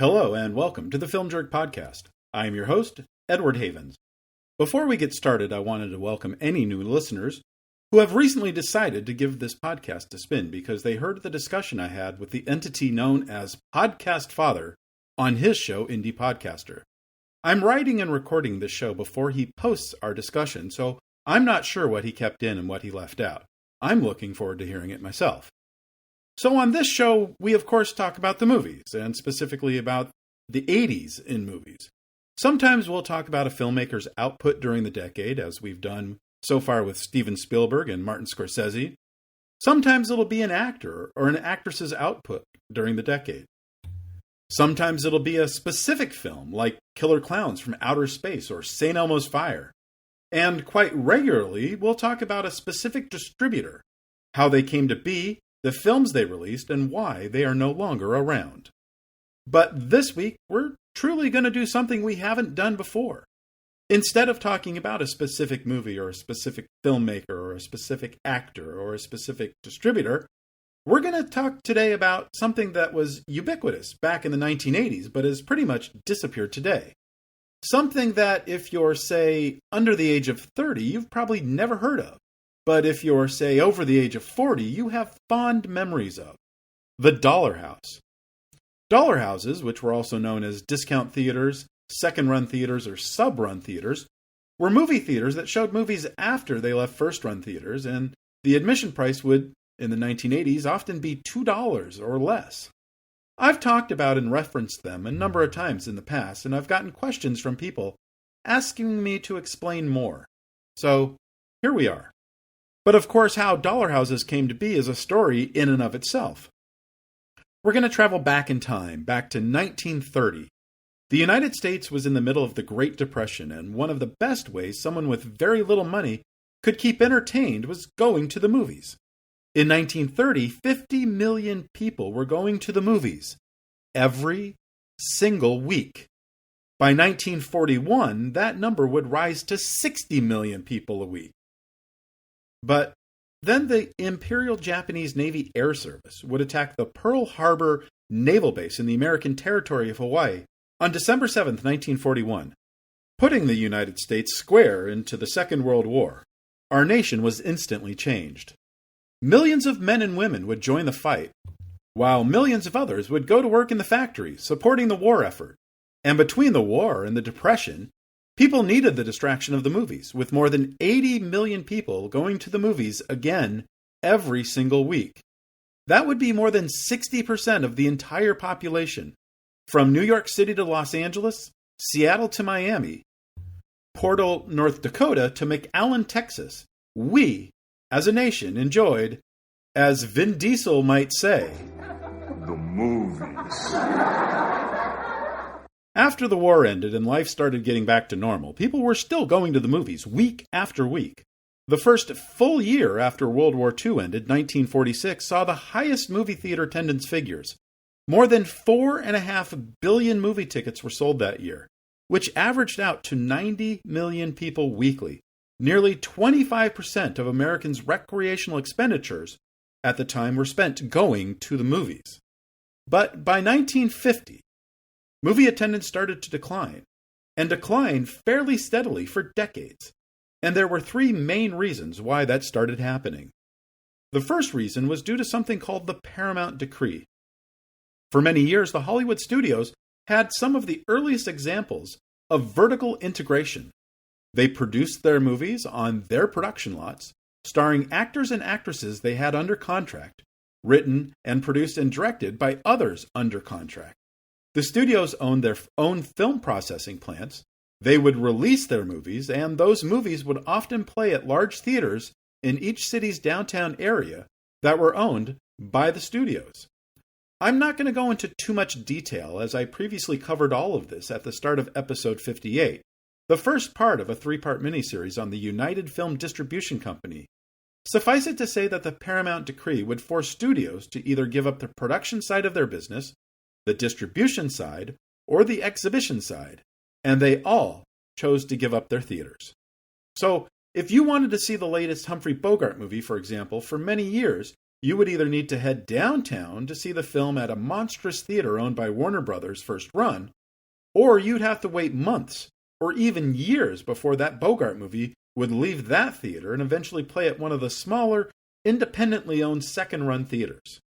Hello and welcome to the Film Jerk Podcast. I am your host, Edward Havens. Before we get started, I wanted to welcome any new listeners who have recently decided to give this podcast a spin because they heard the discussion I had with the entity known as Podcast Father on his show, Indie Podcaster. I'm writing and recording this show before he posts our discussion, so I'm not sure what he kept in and what he left out. I'm looking forward to hearing it myself. So on this show, we of course talk about the movies, and specifically about the 80s in movies. Sometimes we'll talk about a filmmaker's output during the decade, as we've done so far with Steven Spielberg and Martin Scorsese. Sometimes it'll be an actor or an actress's output during the decade. Sometimes it'll be a specific film, like Killer Clowns from Outer Space or St. Elmo's Fire. And quite regularly, we'll talk about a specific distributor, how they came to be, the films they released, and why they are no longer around. But this week, we're truly going to do something we haven't done before. Instead of talking about a specific movie or a specific filmmaker or a specific actor or a specific distributor, we're going to talk today about something that was ubiquitous back in the 1980s, but has pretty much disappeared today. Something that if you're, say, under the age of 30, you've probably never heard of. But if you're, say, over the age of 40, you have fond memories of. The Dollar House. Dollar houses, which were also known as discount theaters, second-run theaters, or sub-run theaters, were movie theaters that showed movies after they left first-run theaters, and the admission price would, in the 1980s, often be $2 or less. I've talked about and referenced them a number of times in the past, and I've gotten questions from people asking me to explain more. So, here we are. But of course, how dollar houses came to be is a story in and of itself. We're going to travel back in time, back to 1930. The United States was in the middle of the Great Depression, and one of the best ways someone with very little money could keep entertained was going to the movies. In 1930, 50 million people were going to the movies every single week. By 1941, that number would rise to 60 million people a week. But then the Imperial Japanese Navy Air Service would attack the Pearl Harbor Naval Base in the American territory of Hawaii on December 7, 1941, putting the United States square into the Second World War. Our nation was instantly changed. Millions of men and women would join the fight, while millions of others would go to work in the factories, supporting the war effort. And between the war and the Depression, people needed the distraction of the movies, with more than 80 million people going to the movies again every single week. That would be more than 60% of the entire population, from New York City to Los Angeles, Seattle to Miami, Portal, North Dakota to McAllen, Texas. We, as a nation, enjoyed, as Vin Diesel might say, the movies. After the war ended and life started getting back to normal, people were still going to the movies week after week. The first full year after World War II ended, 1946, saw the highest movie theater attendance figures. More than 4.5 billion movie tickets were sold that year, which averaged out to 90 million people weekly. Nearly 25% of Americans' recreational expenditures at the time were spent going to the movies. But by 1950, movie attendance started to decline, and declined fairly steadily for decades. And there were three main reasons why that started happening. The first reason was due to something called the Paramount Decree. For many years, the Hollywood studios had some of the earliest examples of vertical integration. They produced their movies on their production lots, starring actors and actresses they had under contract, written and produced and directed by others under contract. The studios owned their own film processing plants. They would release their movies, and those movies would often play at large theaters in each city's downtown area that were owned by the studios. I'm not going to go into too much detail, as I previously covered all of this at the start of episode 58, the first part of a 3-part miniseries on the United Film Distribution Company. Suffice it to say that the Paramount Decree would force studios to either give up the production side of their business, the distribution side, or the exhibition side, and they all chose to give up their theaters. So, if you wanted to see the latest Humphrey Bogart movie, for example, for many years, you would either need to head downtown to see the film at a monstrous theater owned by Warner Brothers' first run, or you'd have to wait months or even years before that Bogart movie would leave that theater and eventually play at one of the smaller, independently owned second-run theaters.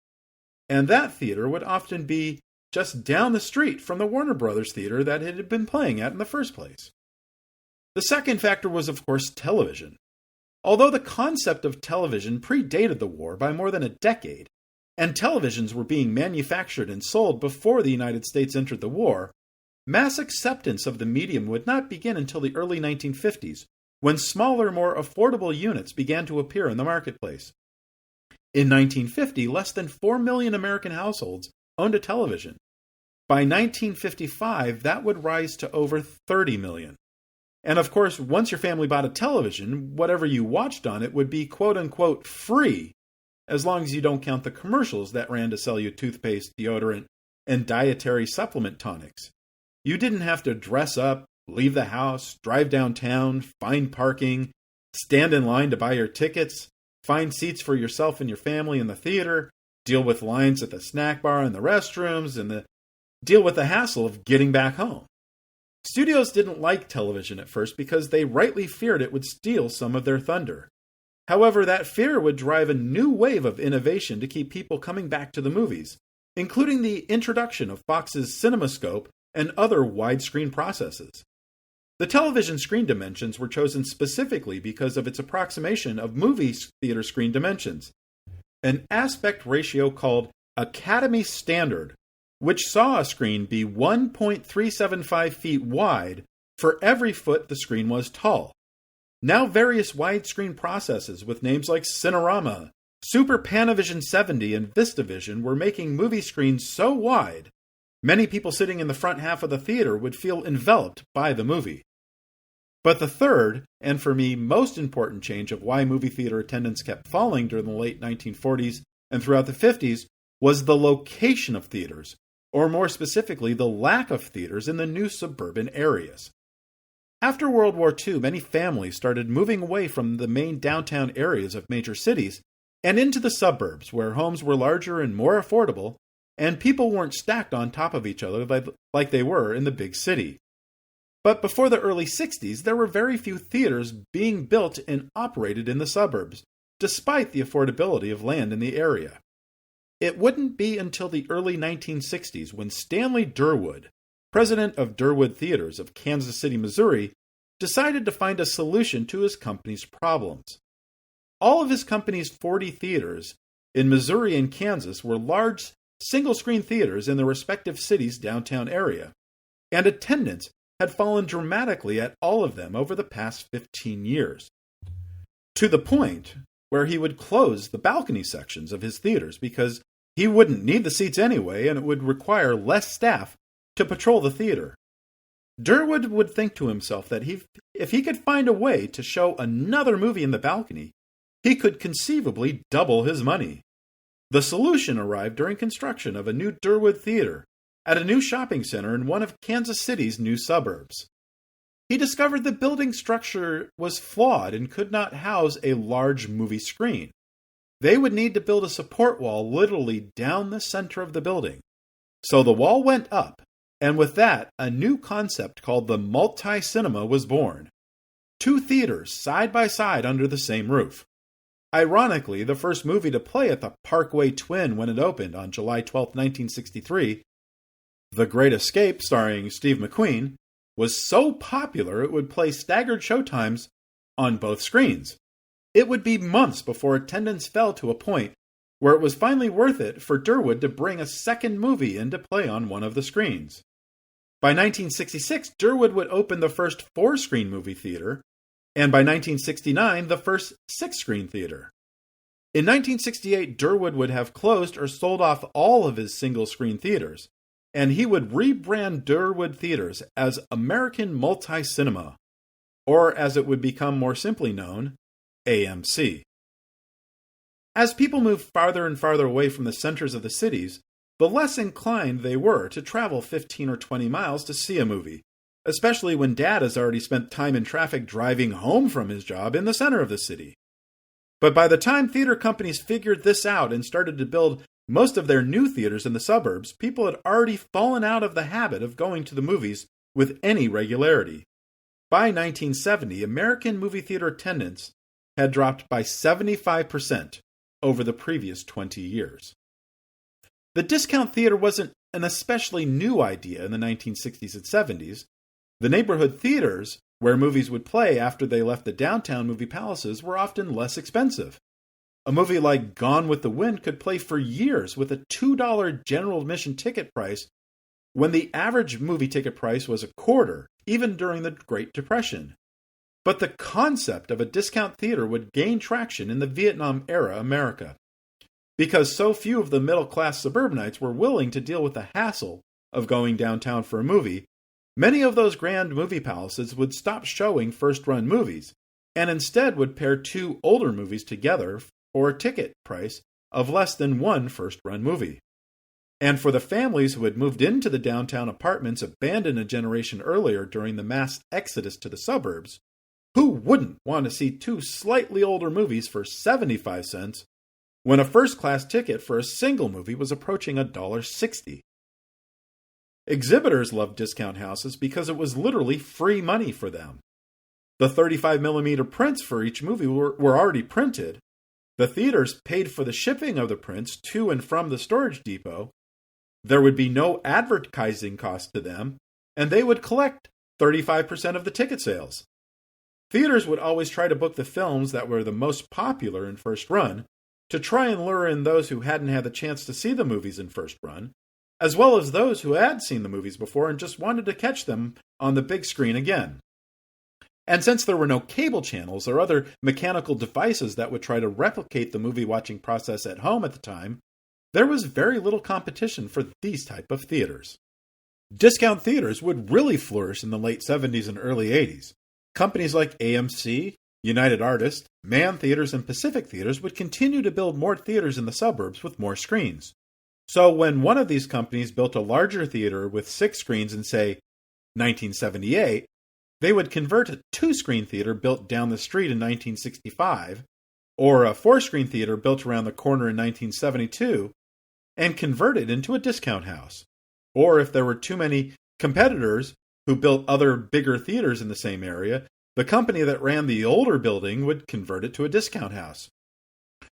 And that theater would often be just down the street from the Warner Brothers theater that it had been playing at in the first place. The second factor was, of course, television. Although the concept of television predated the war by more than a decade, and televisions were being manufactured and sold before the United States entered the war, mass acceptance of the medium would not begin until the early 1950s, when smaller, more affordable units began to appear in the marketplace. In 1950, less than 4 million American households owned a television. By 1955, that would rise to over 30 million. And of course, once your family bought a television, whatever you watched on it would be quote-unquote free, as long as you don't count the commercials that ran to sell you toothpaste, deodorant, and dietary supplement tonics. You didn't have to dress up, leave the house, drive downtown, find parking, stand in line to buy your tickets, find seats for yourself and your family in the theater, deal with lines at the snack bar and the restrooms, and deal with the hassle of getting back home. Studios didn't like television at first because they rightly feared it would steal some of their thunder. However, that fear would drive a new wave of innovation to keep people coming back to the movies, including the introduction of Fox's CinemaScope and other widescreen processes. The television screen dimensions were chosen specifically because of its approximation of movie theater screen dimensions, an aspect ratio called Academy Standard, which saw a screen be 1.375 feet wide for every foot the screen was tall. Now various widescreen processes with names like Cinerama, Super Panavision 70, and VistaVision were making movie screens so wide, many people sitting in the front half of the theater would feel enveloped by the movie. But the third, and for me most important change of why movie theater attendance kept falling during the late 1940s and throughout the 50s was the location of theaters, or more specifically, the lack of theaters in the new suburban areas. After World War II, many families started moving away from the main downtown areas of major cities and into the suburbs, where homes were larger and more affordable, and people weren't stacked on top of each other like they were in the big city. But before the early 60s, there were very few theaters being built and operated in the suburbs, despite the affordability of land in the area. It wouldn't be until the early 1960s when Stanley Durwood, president of Durwood Theaters of Kansas City, Missouri, decided to find a solution to his company's problems. All of his company's 40 theaters in Missouri and Kansas were large, single-screen theaters in their respective cities' downtown area, and attendance had fallen dramatically at all of them over the past 15 years, to the point where he would close the balcony sections of his theaters because he wouldn't need the seats anyway and it would require less staff to patrol the theater. Durwood would think to himself that if he could find a way to show another movie in the balcony, he could conceivably double his money. The solution arrived during construction of a new Durwood Theater at a new shopping center in one of Kansas City's new suburbs. He discovered the building structure was flawed and could not house a large movie screen. They would need to build a support wall literally down the center of the building. So the wall went up, and with that, a new concept called the multi-cinema was born. 2 theaters side by side under the same roof. Ironically, the first movie to play at the Parkway Twin when it opened on July 12, 1963, The Great Escape, starring Steve McQueen, was so popular it would play staggered showtimes on both screens. It would be months before attendance fell to a point where it was finally worth it for Durwood to bring a second movie in to play on one of the screens. By 1966, Durwood would open the first 4-screen movie theater, and by 1969, the first 6-screen theater. In 1968, Durwood would have closed or sold off all of his single-screen theaters, and he would rebrand Durwood Theaters as American Multi-Cinema, or as it would become more simply known, AMC. As people moved farther and farther away from the centers of the cities, the less inclined they were to travel 15 or 20 miles to see a movie, especially when Dad has already spent time in traffic driving home from his job in the center of the city. But by the time theater companies figured this out and started to build most of their new theaters in the suburbs, people had already fallen out of the habit of going to the movies with any regularity. By 1970, American movie theater attendance had dropped by 75% over the previous 20 years. The discount theater wasn't an especially new idea in the 1960s and 70s. The neighborhood theaters, where movies would play after they left the downtown movie palaces, were often less expensive. A movie like Gone with the Wind could play for years with a $2 general admission ticket price when the average movie ticket price was a quarter, even during the Great Depression. But the concept of a discount theater would gain traction in the Vietnam-era America, because so few of the middle-class suburbanites were willing to deal with the hassle of going downtown for a movie. Many of those grand movie palaces would stop showing first-run movies, and instead would pair two older movies together for a ticket price of less than one first-run movie. And for the families who had moved into the downtown apartments abandoned a generation earlier during the mass exodus to the suburbs, who wouldn't want to see two slightly older movies for 75 cents when a first-class ticket for a single movie was approaching $1.60? Exhibitors loved discount houses because it was literally free money for them. The 35mm prints for each movie were already printed. The theaters paid for the shipping of the prints to and from the storage depot. There would be no advertising cost to them, and they would collect 35% of the ticket sales. Theaters would always try to book the films that were the most popular in first run to try and lure in those who hadn't had the chance to see the movies in first run, as well as those who had seen the movies before and just wanted to catch them on the big screen again. And since there were no cable channels or other mechanical devices that would try to replicate the movie-watching process at home at the time, there was very little competition for these type of theaters. Discount theaters would really flourish in the late 70s and early 80s. Companies like AMC, United Artists, Mann Theaters, and Pacific Theaters would continue to build more theaters in the suburbs with more screens. So when one of these companies built a larger theater with 6 screens in, say, 1978, they would convert a 2-screen theater built down the street in 1965, or a 4-screen theater built around the corner in 1972, and convert it into a discount house. Or if there were too many competitors who built other bigger theaters in the same area, the company that ran the older building would convert it to a discount house.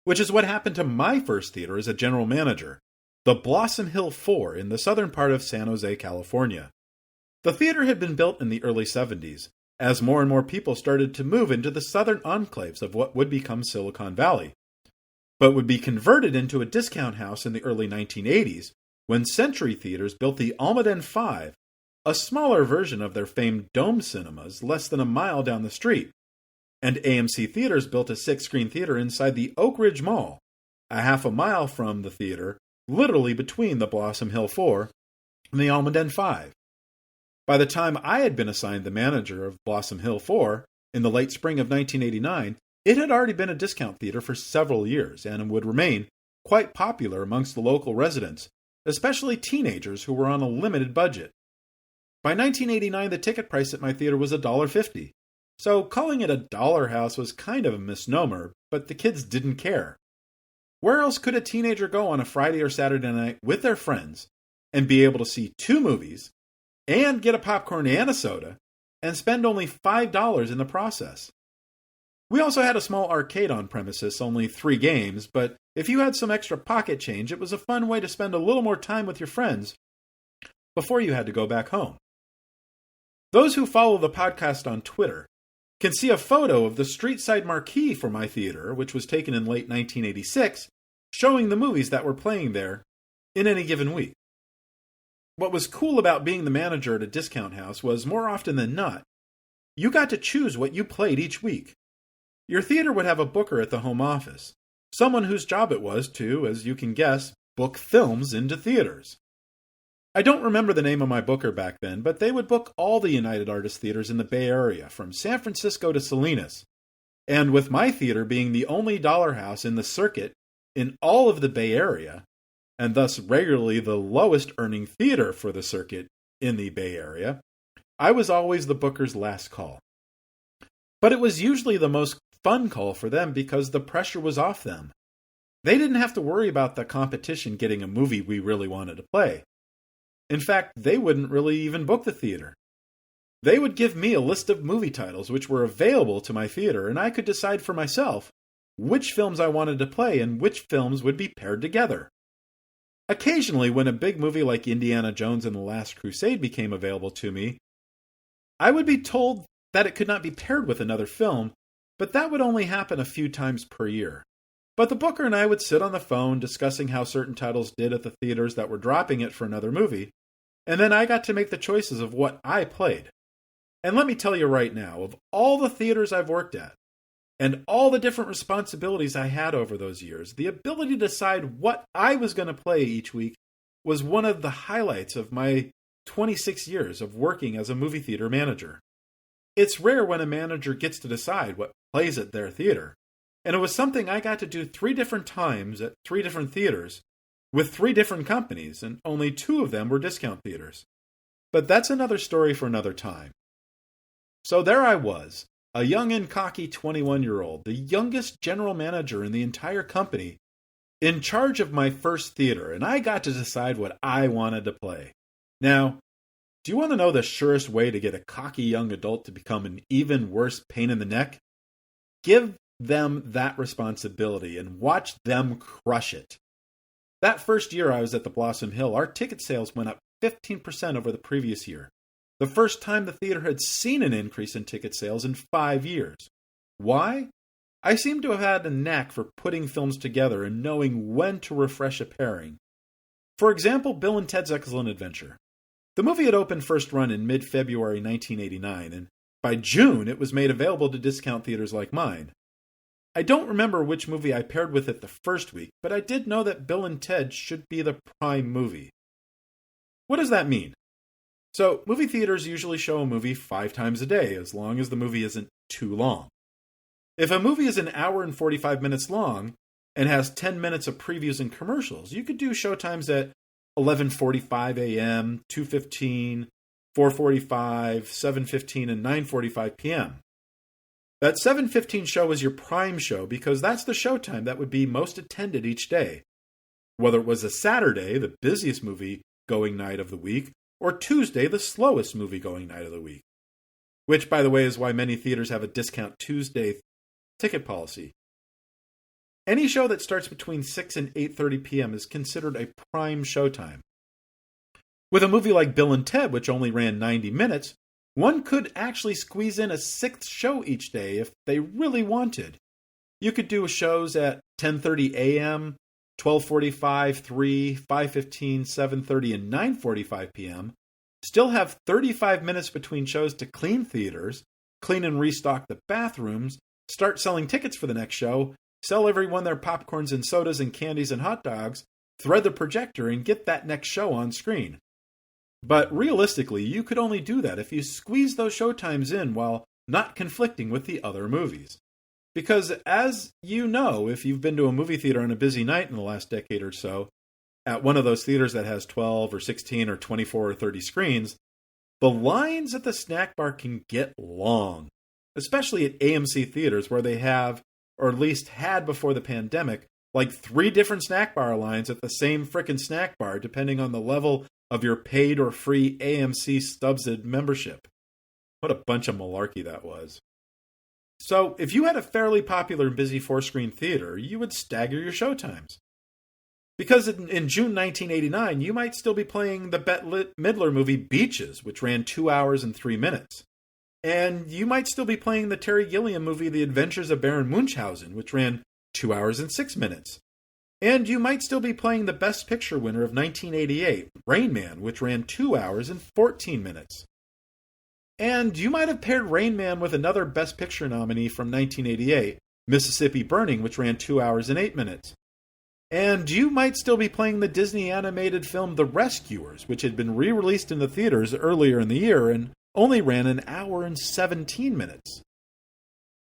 Which is what happened to my first theater as a general manager, the Blossom Hill 4 in the southern part of San Jose, California. The theater had been built in the early 70s, as more and more people started to move into the southern enclaves of what would become Silicon Valley, but would be converted into a discount house in the early 1980s when Century Theaters built the Almaden 5, a smaller version of their famed Dome cinemas less than a mile down the street, and AMC Theaters built a 6-screen theater inside the Oak Ridge Mall, a half a mile from the theater, literally between the Blossom Hill 4 and the Almaden 5. By the time I had been assigned the manager of Blossom Hill 4 in the late spring of 1989, it had already been a discount theater for several years and would remain quite popular amongst the local residents, especially teenagers who were on a limited budget. By 1989, the ticket price at my theater was $1.50, so calling it a dollar house was kind of a misnomer, but the kids didn't care. Where else could a teenager go on a Friday or Saturday night with their friends and be able to see 2 movies and get a popcorn and a soda, and spend only $5 in the process? We also had a small arcade on premises, only 3 games, but if you had some extra pocket change, it was a fun way to spend a little more time with your friends before you had to go back home. Those who follow the podcast on Twitter can see a photo of the street side marquee for my theater, which was taken in late 1986, showing the movies that were playing there in any given week. What was cool about being the manager at a discount house was, more often than not, you got to choose what you played each week. Your theater would have a booker at the home office, someone whose job it was to, as you can guess, book films into theaters. I don't remember the name of my booker back then, but they would book all the United Artists theaters in the Bay Area, from San Francisco to Salinas. And with my theater being the only dollar house in the circuit in all of the Bay Area, and thus regularly the lowest earning theater for the circuit in the Bay Area, I was always the booker's last call. But it was usually the most fun call for them because the pressure was off them. They didn't have to worry about the competition getting a movie we really wanted to play. In fact, they wouldn't really even book the theater. They would give me a list of movie titles which were available to my theater, and I could decide for myself which films I wanted to play and which films would be paired together. Occasionally, when a big movie like Indiana Jones and the Last Crusade became available to me, I would be told that it could not be paired with another film, but that would only happen a few times per year. But the booker and I would sit on the phone discussing how certain titles did at the theaters that were dropping it for another movie, and then I got to make the choices of what I played. And let me tell you right now, of all the theaters I've worked at, and all the different responsibilities I had over those years, the ability to decide what I was going to play each week was one of the highlights of my 26 years of working as a movie theater manager. It's rare when a manager gets to decide what plays at their theater, and it was something I got to do 3 different times at 3 different theaters with 3 different companies, and only 2 of them were discount theaters. But that's another story for another time. So there I was, a young and cocky 21-year-old, the youngest general manager in the entire company, in charge of my first theater, and I got to decide what I wanted to play. Now, do you want to know the surest way to get a cocky young adult to become an even worse pain in the neck? Give them that responsibility and watch them crush it. That first year I was at the Blossom Hill, our ticket sales went up 15% over the previous year. The first time the theater had seen an increase in ticket sales in 5 years. Why? I seem to have had a knack for putting films together and knowing when to refresh a pairing. For example, Bill and Ted's Excellent Adventure. The movie had opened first run in mid-February 1989, and by June it was made available to discount theaters like mine. I don't remember which movie I paired with it the first week, but I did know that Bill and Ted should be the prime movie. What does that mean? So, movie theaters usually show a movie 5 times a day, as long as the movie isn't too long. If a movie is an hour and 45 minutes long, and has 10 minutes of previews and commercials, you could do showtimes at 11:45 a.m., 2:15, 4:45, 7:15, and 9:45 p.m. That 7:15 show is your prime show because that's the showtime that would be most attended each day. Whether it was a Saturday, the busiest movie-going night of the week, or Tuesday, the slowest movie-going night of the week. Which, by the way, is why many theaters have a discount Tuesday ticket policy. Any show that starts between 6 and 8:30 p.m. is considered a prime showtime. With a movie like Bill and Ted, which only ran 90 minutes, one could actually squeeze in a 6th show each day if they really wanted. You could do shows at 10:30 a.m., 12:45, 3, 5:15, 7:30, and 9:45 p.m., still have 35 minutes between shows to clean theaters, clean and restock the bathrooms, start selling tickets for the next show, sell everyone their popcorns and sodas and candies and hot dogs, thread the projector, and get that next show on screen. But realistically, you could only do that if you squeeze those showtimes in while not conflicting with the other movies. Because, as you know, if you've been to a movie theater on a busy night in the last decade or so, at one of those theaters that has 12 or 16 or 24 or 30 screens, the lines at the snack bar can get long. Especially at AMC theaters where they have, or at least had before the pandemic, like 3 different snack bar lines at the same frickin' snack bar depending on the level of your paid or free AMC Stubsed membership. What a bunch of malarkey that was. So, if you had a fairly popular and busy 4-screen theater, you would stagger your showtimes. Because in June 1989, you might still be playing the Bette Midler movie Beaches, which ran 2 hours and 3 minutes. And you might still be playing the Terry Gilliam movie The Adventures of Baron Munchausen, which ran 2 hours and 6 minutes. And you might still be playing the Best Picture winner of 1988, Rain Man, which ran 2 hours and 14 minutes. And you might have paired Rain Man with another Best Picture nominee from 1988, Mississippi Burning, which ran 2 hours and 8 minutes. And you might still be playing the Disney animated film The Rescuers, which had been re-released in the theaters earlier in the year and only ran an hour and 17 minutes.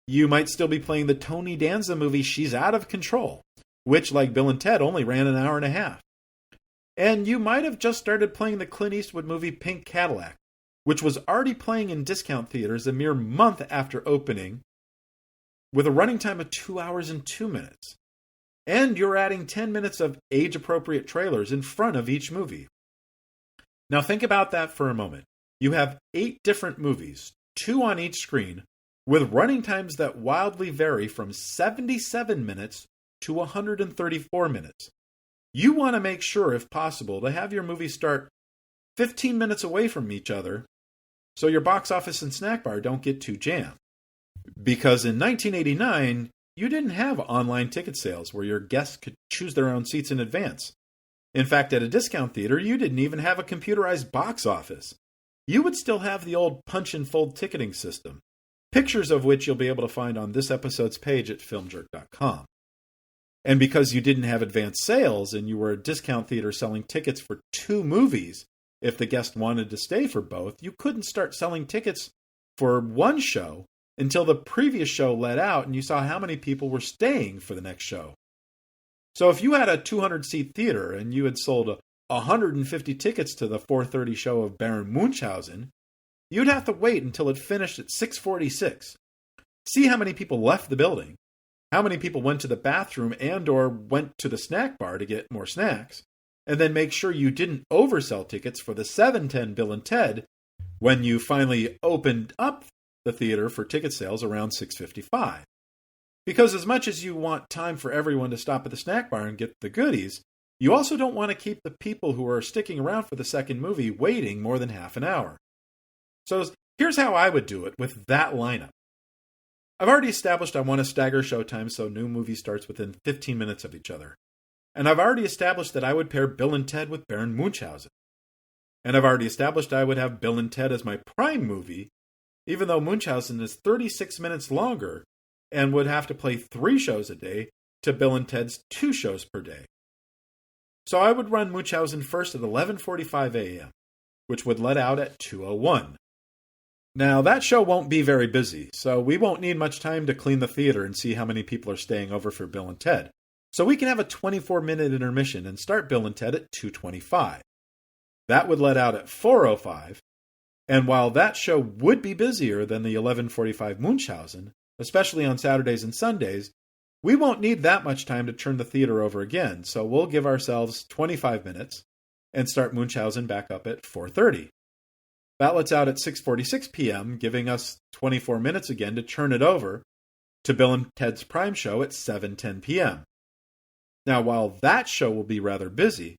You might still be playing the Tony Danza movie She's Out of Control, which, like Bill and Ted, only ran an hour and a half. And you might have just started playing the Clint Eastwood movie Pink Cadillac, which was already playing in discount theaters a mere month after opening, with a running time of 2 hours and 2 minutes. And you're adding 10 minutes of age-appropriate trailers in front of each movie. Now think about that for a moment. You have 8 different movies, 2 on each screen, with running times that wildly vary from 77 minutes to 134 minutes. You want to make sure, if possible, to have your movies start 15 minutes away from each other so your box office and snack bar don't get too jammed. Because in 1989, you didn't have online ticket sales where your guests could choose their own seats in advance. In fact, at a discount theater, you didn't even have a computerized box office. You would still have the old punch-and-fold ticketing system, pictures of which you'll be able to find on this episode's page at filmjerk.com. And because you didn't have advanced sales and you were a discount theater selling tickets for 2 movies, if the guest wanted to stay for both, you couldn't start selling tickets for one show until the previous show let out and you saw how many people were staying for the next show. So if you had a 200-seat theater and you had sold 150 tickets to the 4:30 show of Baron Munchausen, you'd have to wait until it finished at 6:46. See how many people left the building, how many people went to the bathroom and or went to the snack bar to get more snacks, and then make sure you didn't oversell tickets for the 7:10 Bill and Ted when you finally opened up the theater for ticket sales around 6:55. Because as much as you want time for everyone to stop at the snack bar and get the goodies, you also don't want to keep the people who are sticking around for the second movie waiting more than half an hour. So here's how I would do it with that lineup. I've already established I want to stagger showtime so new movie starts within 15 minutes of each other. And I've already established that I would pair Bill and Ted with Baron Munchausen. And I've already established I would have Bill and Ted as my prime movie, even though Munchausen is 36 minutes longer and would have to play 3 shows a day to Bill and Ted's 2 shows per day. So I would run Munchausen first at 11:45 a.m., which would let out at 2:01. Now, that show won't be very busy, so we won't need much time to clean the theater and see how many people are staying over for Bill and Ted. So we can have a 24-minute intermission and start Bill and Ted at 2:25. That would let out at 4:05, and while that show would be busier than the 11:45 Munchausen, especially on Saturdays and Sundays, we won't need that much time to turn the theater over again, so we'll give ourselves 25 minutes and start Munchausen back up at 4:30. That lets out at 6:46 p.m., giving us 24 minutes again to turn it over to Bill and Ted's Prime show at 7:10 p.m. Now, while that show will be rather busy,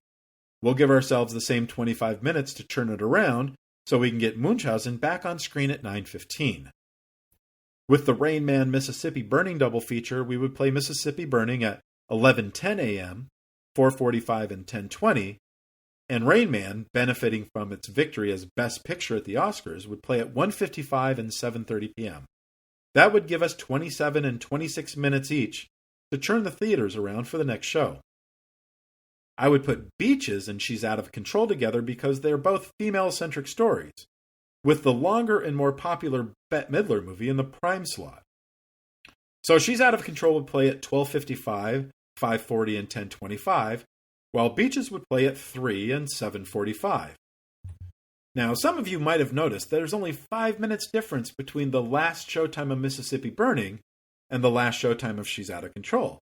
we'll give ourselves the same 25 minutes to turn it around so we can get Munchausen back on screen at 9:15. With the Rain Man Mississippi Burning double feature, we would play Mississippi Burning at 11:10 a.m., 4:45 and 10:20, and Rain Man, benefiting from its victory as Best Picture at the Oscars, would play at 1:55 and 7:30 p.m. That would give us 27 and 26 minutes each to turn the theaters around for the next show. I would put Beaches and She's Out of Control together because they're both female-centric stories, with the longer and more popular Bette Midler movie in the prime slot. So She's Out of Control would play at 12:55, 5:40, and 10:25, while Beaches would play at 3 and 7:45. Now, some of you might have noticed there's only 5 minutes difference between the last showtime of Mississippi Burning and the last showtime of She's Out of Control.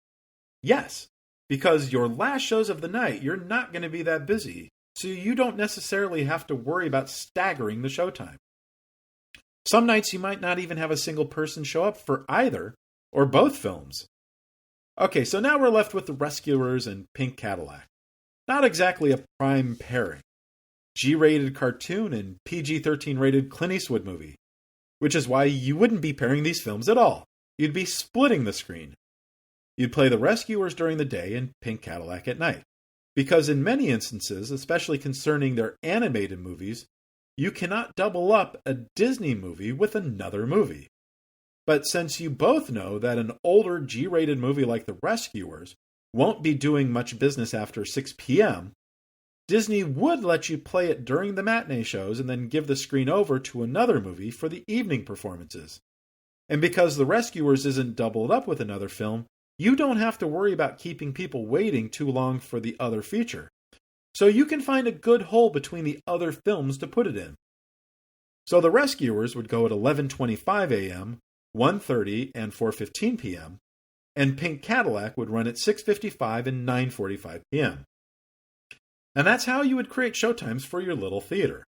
Yes, because your last shows of the night, you're not going to be that busy, so you don't necessarily have to worry about staggering the showtime. Some nights you might not even have a single person show up for either or both films. Okay, so now we're left with The Rescuers and Pink Cadillac. Not exactly a prime pairing. G-rated cartoon and PG-13 rated Clint Eastwood movie, which is why you wouldn't be pairing these films at all. You'd be splitting the screen. You'd play The Rescuers during the day and Pink Cadillac at night. Because in many instances, especially concerning their animated movies, you cannot double up a Disney movie with another movie. But since you both know that an older G-rated movie like The Rescuers won't be doing much business after 6 p.m., Disney would let you play it during the matinee shows and then give the screen over to another movie for the evening performances. And because The Rescuers isn't doubled up with another film, you don't have to worry about keeping people waiting too long for the other feature. So you can find a good hole between the other films to put it in. So The Rescuers would go at 11:25 a.m., 1:30 and 4:15 p.m., and Pink Cadillac would run at 6:55 and 9:45 p.m. And that's how you would create showtimes for your little theater.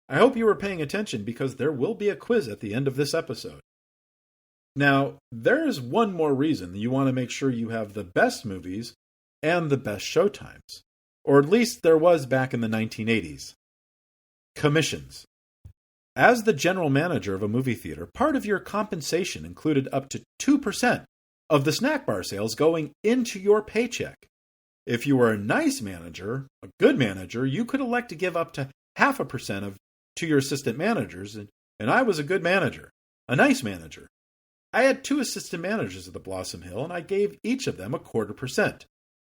I hope you were paying attention because there will be a quiz at the end of this episode. Now, there is one more reason that you want to make sure you have the best movies and the best showtimes. Or at least there was back in the 1980s. Commissions. As the general manager of a movie theater, part of your compensation included up to 2% of the snack bar sales going into your paycheck. If you were a nice manager, a good manager, you could elect to give up to 0.5% to your assistant managers, and I was a good manager, a nice manager. I had 2 assistant managers at the Blossom Hill, and I gave each of them 0.25%.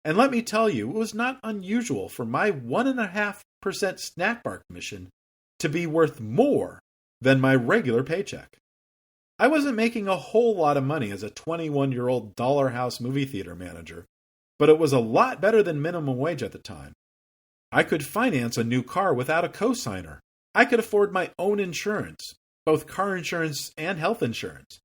And let me tell you, it was not unusual for my 1.5% snack bar commission to be worth more than my regular paycheck. I wasn't making a whole lot of money as a 21-year-old Dollar House movie theater manager, but it was a lot better than minimum wage at the time. I could finance a new car without a cosigner. I could afford my own insurance, both car insurance and health insurance.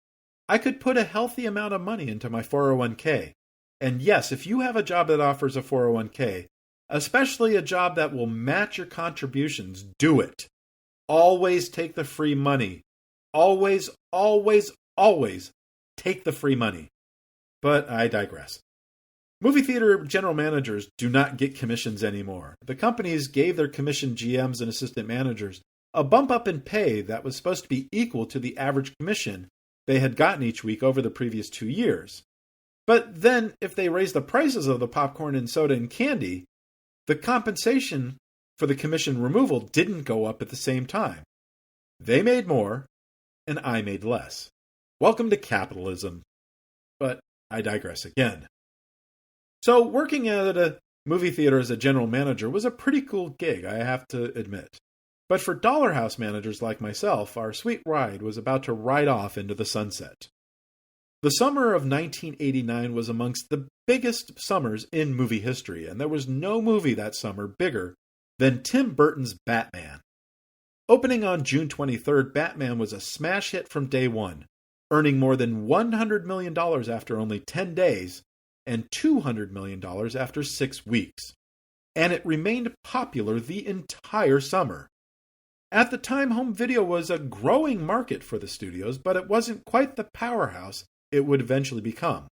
I could put a healthy amount of money into my 401k. And yes, if you have a job that offers a 401k, especially a job that will match your contributions, do it. Always take the free money. Always, always, always take the free money. But I digress. Movie theater general managers do not get commissions anymore. The companies gave their commissioned GMs and assistant managers a bump up in pay that was supposed to be equal to the average commission they had gotten each week over the previous 2 years. But then, if they raised the prices of the popcorn and soda and candy, the compensation for the commission removal didn't go up at the same time. They made more, and I made less. Welcome to capitalism. But I digress again. So, working at a movie theater as a general manager was a pretty cool gig, I have to admit. But for Dollar House managers like myself, our sweet ride was about to ride off into the sunset. The summer of 1989 was amongst the biggest summers in movie history, and there was no movie that summer bigger than Tim Burton's Batman. Opening on June 23rd, Batman was a smash hit from day one, earning more than $100 million after only 10 days and $200 million after 6 weeks. And it remained popular the entire summer. At the time, home video was a growing market for the studios, but it wasn't quite the powerhouse it would eventually become.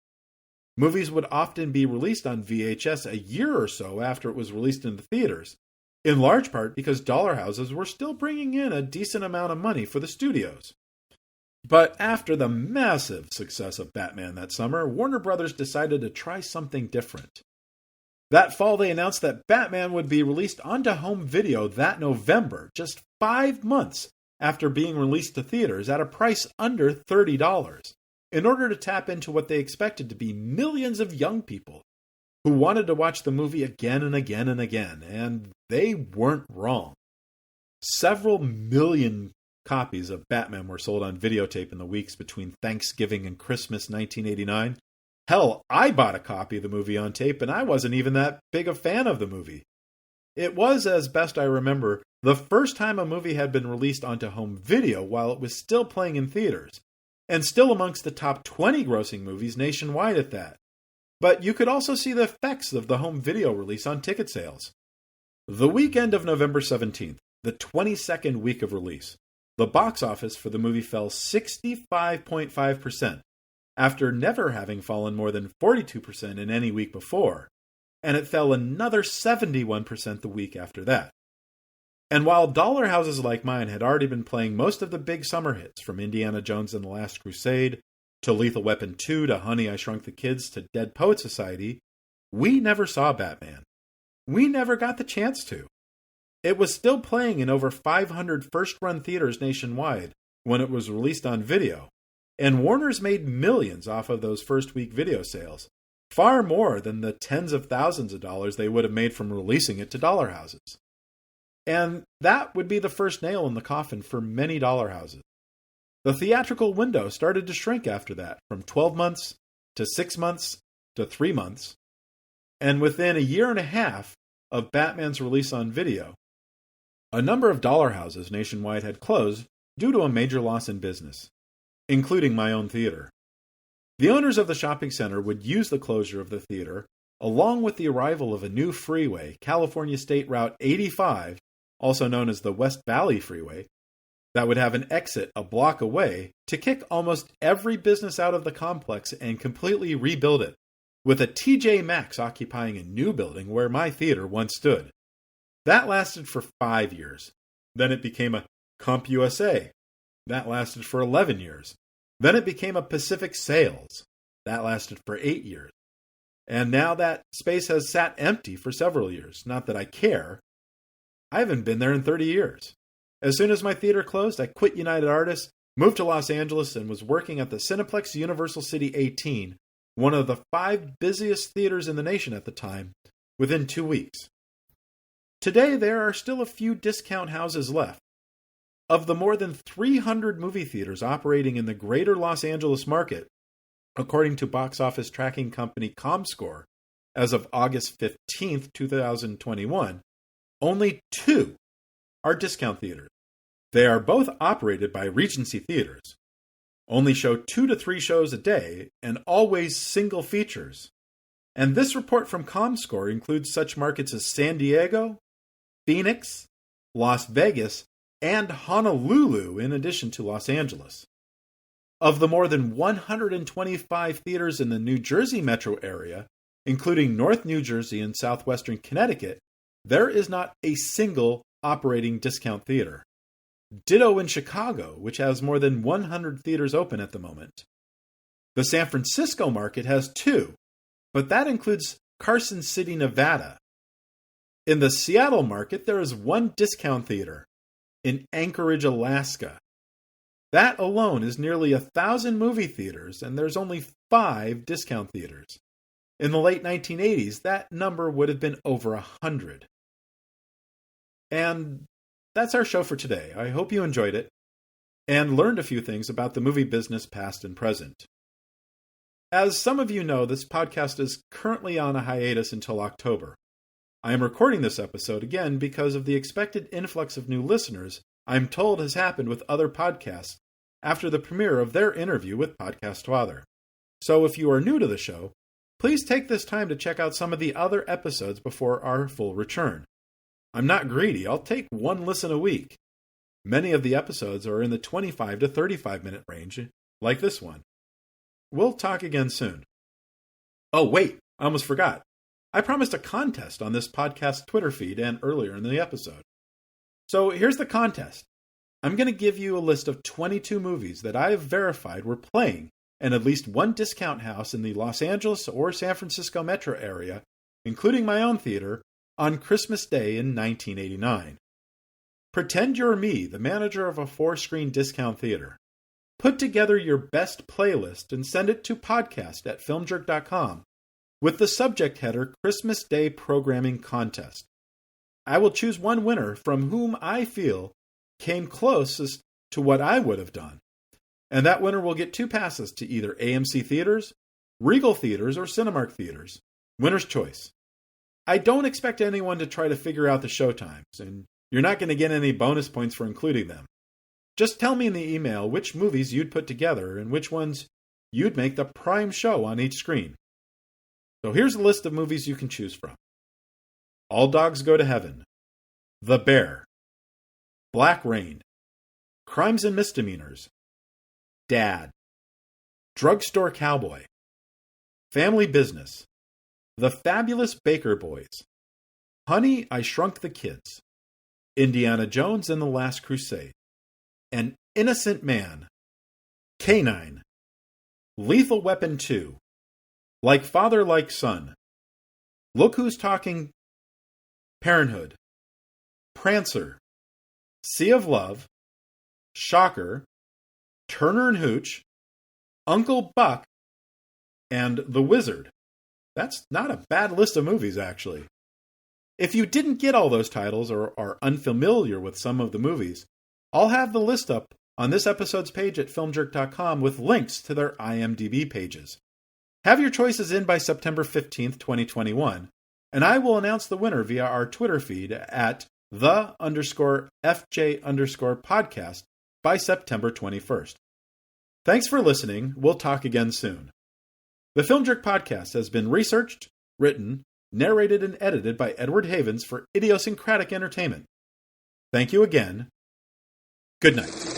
Movies would often be released on VHS a year or so after it was released in the theaters, in large part because dollar houses were still bringing in a decent amount of money for the studios. But after the massive success of Batman that summer, Warner Brothers decided to try something different. That fall, they announced that Batman would be released onto home video that November, just 5 months after being released to theaters at a price under $30, in order to tap into what they expected to be millions of young people who wanted to watch the movie again and again and again, and they weren't wrong. Several million copies of Batman were sold on videotape in the weeks between Thanksgiving and Christmas 1989. Hell, I bought a copy of the movie on tape, and I wasn't even that big a fan of the movie. It was, as best I remember, the first time a movie had been released onto home video while it was still playing in theaters, and still amongst the top 20 grossing movies nationwide at that. But you could also see the effects of the home video release on ticket sales. The weekend of November 17th, the 22nd week of release, the box office for the movie fell 65.5%, after never having fallen more than 42% in any week before, and it fell another 71% the week after that. And while dollar houses like mine had already been playing most of the big summer hits, from Indiana Jones and the Last Crusade, to Lethal Weapon 2, to Honey, I Shrunk the Kids, to Dead Poets Society, we never saw Batman. We never got the chance to. It was still playing in over 500 first-run theaters nationwide when it was released on video, and Warner's made millions off of those first-week video sales, far more than the tens of thousands of dollars they would have made from releasing it to dollar houses. And that would be the first nail in the coffin for many dollar houses. The theatrical window started to shrink after that, from 12 months to 6 months to 3 months, and within a year and a half of Batman's release on video, a number of dollar houses nationwide had closed due to a major loss in business. including my own theater. The owners of the shopping center would use the closure of the theater, along with the arrival of a new freeway, California State Route 85, also known as the West Valley Freeway, that would have an exit a block away, to kick almost every business out of the complex and completely rebuild it, with a TJ Maxx occupying a new building where my theater once stood. That lasted for 5 years. Then it became a CompUSA. That lasted for 11 years. Then it became a Pacific Sales. That lasted for 8 years. And now that space has sat empty for several years. Not that I care. I haven't been there in 30 years. As soon as my theater closed, I quit United Artists, moved to Los Angeles, and was working at the Cineplex Universal City 18, one of the 5 busiest theaters in the nation at the time, within 2 weeks. Today, there are still a few discount houses left. Of the more than 300 movie theaters operating in the greater Los Angeles market, according to box office tracking company ComScore, as of August 15, 2021, only 2 are discount theaters. They are both operated by Regency Theaters. Only show 2 to 3 shows a day, and always single features. And this report from ComScore includes such markets as San Diego, Phoenix, Las Vegas, and Honolulu, in addition to Los Angeles. Of the more than 125 theaters in the New Jersey metro area, including North New Jersey and southwestern Connecticut, there is not a single operating discount theater. Ditto in Chicago, which has more than 100 theaters open at the moment. The San Francisco market has 2, but that includes Carson City, Nevada. In the Seattle market, there is 1 discount theater, in Anchorage, Alaska. That alone is nearly 1,000 movie theaters, and there's only 5 discount theaters. In the late 1980s, that number would have been over 100. And that's our show for today. I hope you enjoyed it and learned a few things about the movie business past and present. As some of you know, this podcast is currently on a hiatus until October. I am recording this episode again because of the expected influx of new listeners I'm told has happened with other podcasts after the premiere of their interview with Podcast Father. So if you are new to the show, please take this time to check out some of the other episodes before our full return. I'm not greedy. I'll take 1 listen a week. Many of the episodes are in the 25 to 35 minute range, like this one. We'll talk again soon. Oh, wait, I almost forgot. I promised a contest on this podcast Twitter feed and earlier in the episode. So here's the contest. I'm going to give you a list of 22 movies that I have verified were playing in at least 1 discount house in the Los Angeles or San Francisco metro area, including my own theater, on Christmas Day in 1989. Pretend you're me, the manager of a 4-screen discount theater. Put together your best playlist and send it to podcast@filmjerk.com with the subject header Christmas Day Programming Contest. I will choose one winner from whom I feel came closest to what I would have done. And that winner will get 2 passes to either AMC Theaters, Regal Theaters, or Cinemark Theaters. Winner's choice. I don't expect anyone to try to figure out the showtimes, and you're not going to get any bonus points for including them. Just tell me in the email which movies you'd put together and which ones you'd make the prime show on each screen. So here's a list of movies you can choose from. All Dogs Go to Heaven, The Bear, Black Rain, Crimes and Misdemeanors, Dad, Drugstore Cowboy, Family Business, The Fabulous Baker Boys, Honey, I Shrunk the Kids, Indiana Jones and the Last Crusade, An Innocent Man, K-9, Lethal Weapon 2, Like Father, Like Son, Look Who's Talking, Parenthood, Prancer, Sea of Love, Shocker, Turner and Hooch, Uncle Buck, and The Wizard. That's not a bad list of movies, actually. If you didn't get all those titles or are unfamiliar with some of the movies, I'll have the list up on this episode's page at filmjerk.com with links to their IMDb pages. Have your choices in by September 15th, 2021, and I will announce the winner via our Twitter feed at _FJ_podcast by September 21st. Thanks for listening. We'll talk again soon. The Film Jerk Podcast has been researched, written, narrated, and edited by Edward Havens for Idiosyncratic Entertainment. Thank you again. Good night.